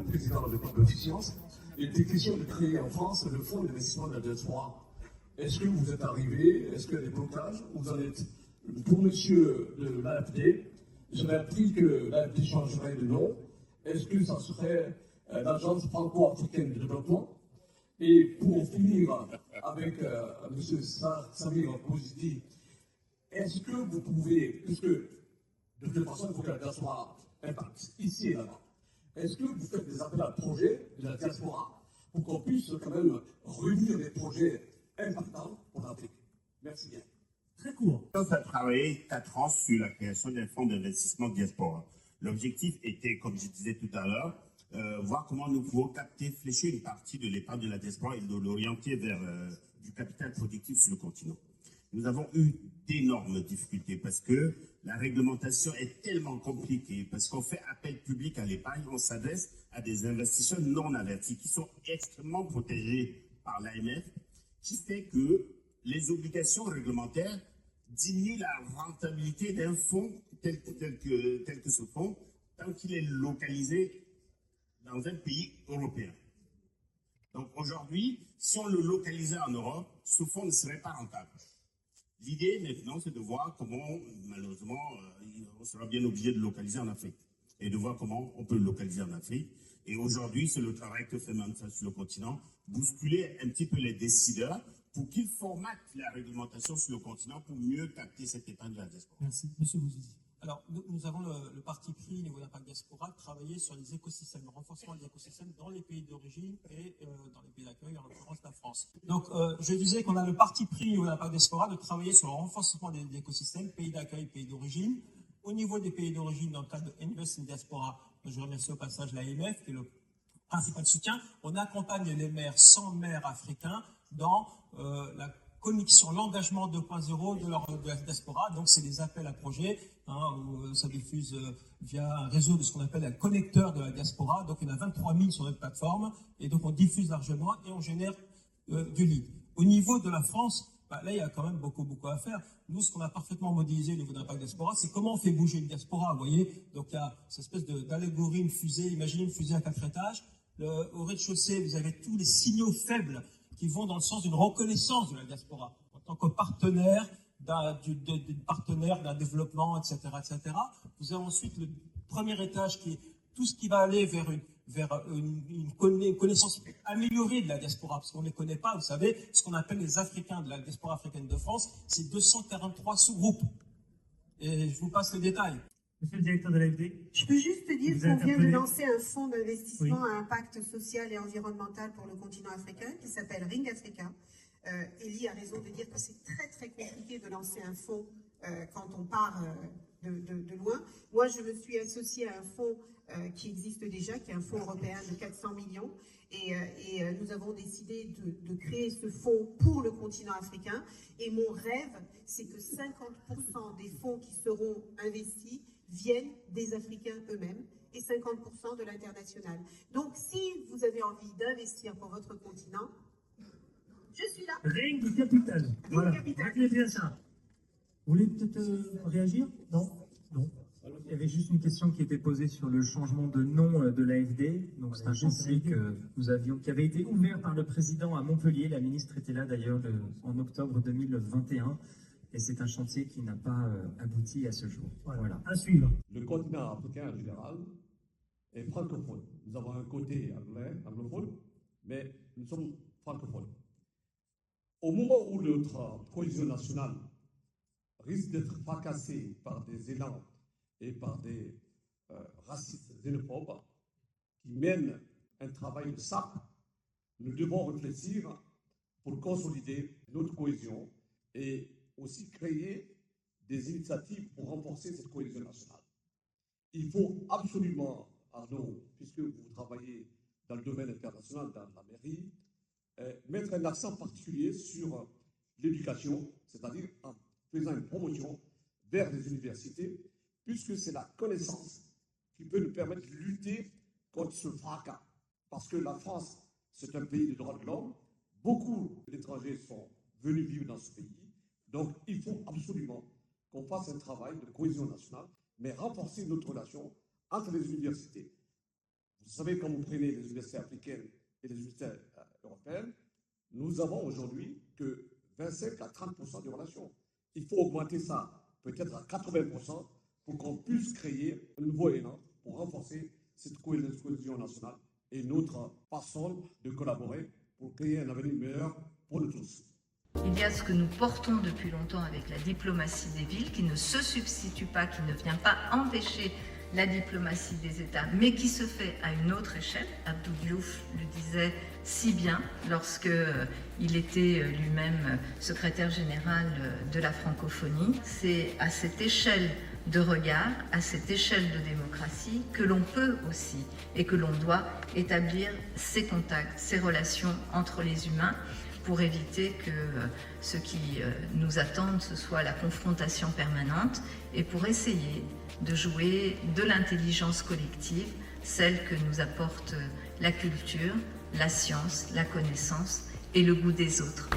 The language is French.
président de Club d'Efficience, il était question de créer en France le fonds d'investissement de la diaspora. Est-ce que vous êtes arrivé? Est-ce qu'il y a des blocages? Vous en êtes pour monsieur de l'AFD? J'avais appris que l'AFD changerait de nom. Est-ce que ça serait l'Agence franco-africaine de développement? Et pour finir avec monsieur Samir Bouzidi, est-ce que vous pouvez, puisque de toute façon, il faut que la diaspora impacte ici et là-bas, est-ce que vous faites des appels à projets de la diaspora pour qu'on puisse quand même réunir des projets impactants pour l'Afrique? Merci bien. Très court. On a travaillé 4 ans sur la création d'un fonds d'investissement diaspora. L'objectif était, comme je disais tout à l'heure, voir comment nous pouvons capter, flécher une partie de l'épargne de la diaspora et de l'orienter vers du capital productif sur le continent. Nous avons eu d'énormes difficultés parce que la réglementation est tellement compliquée, parce qu'on fait appel public à l'épargne, on s'adresse à des investisseurs non avertis qui sont extrêmement protégés par l'AMF, qui fait que les obligations réglementaires diminuent la rentabilité d'un fonds tel que ce fonds, tant qu'il est localisé dans un pays européen. Donc aujourd'hui, si on le localisait en Europe, ce fonds ne serait pas rentable. L'idée maintenant, c'est de voir comment, malheureusement, on sera bien obligé de le localiser en Afrique et de voir comment on peut le localiser en Afrique. Et aujourd'hui, c'est le travail que fait Manfa sur le continent, bousculer un petit peu les décideurs pour qu'ils formatent la réglementation sur le continent pour mieux capter cette épargne de la diaspora. Merci. Monsieur Bouzidi. Alors, nous avons le parti pris au niveau d'Impact Diaspora de travailler sur les écosystèmes, le renforcement des écosystèmes dans les pays d'origine et dans les pays d'accueil, en l'occurrence la France. Donc, je disais qu'on a le parti pris au niveau d'Impact Diaspora de travailler sur le renforcement des écosystèmes, pays d'accueil, pays d'origine. Au niveau des pays d'origine, dans le cadre de Invest in Diaspora, je remercie au passage l'AMF, qui est le principal soutien. On accompagne les maires, 100 maires africains, dans la connexion, l'engagement 2.0 de la diaspora. Donc, c'est des appels à projets, où ça diffuse via un réseau de ce qu'on appelle un connecteur de la diaspora. Donc, il y en a 23 000 sur notre plateforme. Et donc, on diffuse largement et on génère du lead. Au niveau de la France, là, il y a quand même beaucoup à faire. Nous, ce qu'on a parfaitement modélisé au niveau d'Impact Diaspora, c'est comment on fait bouger une diaspora, vous voyez. Donc, il y a cette espèce d'allégorie, une fusée. Imaginez une fusée à 4 étages. Au rez-de-chaussée, vous avez tous les signaux faibles qui vont dans le sens d'une reconnaissance de la diaspora en tant que partenaire d'un développement, etc., etc. Vous avez ensuite le premier étage qui est tout ce qui va aller vers une connaissance améliorée de la diaspora, parce qu'on ne les connaît pas, vous savez, ce qu'on appelle les Africains de la diaspora africaine de France, c'est 243 sous-groupes. Et je vous passe les détails. Monsieur le directeur de l'AFD. Je peux juste te dire qu'on vient de lancer un fonds d'investissement à impact social et environnemental pour le continent africain qui s'appelle Ring Africa. Elie a raison de dire que c'est très compliqué de lancer un fonds quand on part de loin. Moi, je me suis associée à un fonds qui existe déjà, qui est un fonds européen de 400 millions. Et nous avons décidé de créer ce fonds pour le continent africain. Et mon rêve, c'est que 50% des fonds qui seront investis viennent des Africains eux-mêmes et 50% de l'international. Donc, si vous avez envie d'investir pour votre continent, je suis là. Ring Capital. Voilà, rappelez bien ça. Vous voulez peut-être réagir? Non. Il y avait juste une question qui était posée sur le changement de nom de l'AFD. Donc c'est un chantier que nous avions, qui avait été ouvert par le président à Montpellier. La ministre était là d'ailleurs en octobre 2021. Et c'est un chantier qui n'a pas abouti à ce jour. Voilà. À suivre. Le continent africain en général est francophone. Nous avons un côté anglais, anglophone, mais nous sommes francophones. Au moment où notre cohésion nationale risque d'être fracassée par des élans et par des racistes xénophobes qui mènent un travail de sape, nous devons réfléchir pour consolider notre cohésion et aussi créer des initiatives pour renforcer cette cohésion nationale. Il faut absolument, Arnaud, puisque vous travaillez dans le domaine international, dans la mairie, mettre un accent particulier sur l'éducation, c'est-à-dire en faisant une promotion vers les universités, puisque c'est la connaissance qui peut nous permettre de lutter contre ce fracas. Parce que la France, c'est un pays des droits de l'homme, beaucoup d'étrangers sont venus vivre dans ce pays, donc il faut absolument qu'on fasse un travail de cohésion nationale, mais renforcer notre relation entre les universités. Vous savez, quand vous prenez les universités africaines et les universités européennes, nous avons aujourd'hui que 25 à 30% de relations. Il faut augmenter ça peut-être à 80% pour qu'on puisse créer un nouveau élan pour renforcer cette cohésion nationale et notre façon de collaborer pour créer un avenir meilleur pour nous tous. Il y a ce que nous portons depuis longtemps avec la diplomatie des villes, qui ne se substitue pas, qui ne vient pas empêcher la diplomatie des États, mais qui se fait à une autre échelle. Abdou Diouf le disait si bien lorsque il était lui-même secrétaire général de la francophonie. C'est à cette échelle de regard, à cette échelle de démocratie, que l'on peut aussi et que l'on doit établir ces contacts, ces relations entre les humains, pour éviter que ce qui nous attende, ce soit la confrontation permanente, et pour essayer de jouer de l'intelligence collective, celle que nous apporte la culture, la science, la connaissance et le goût des autres.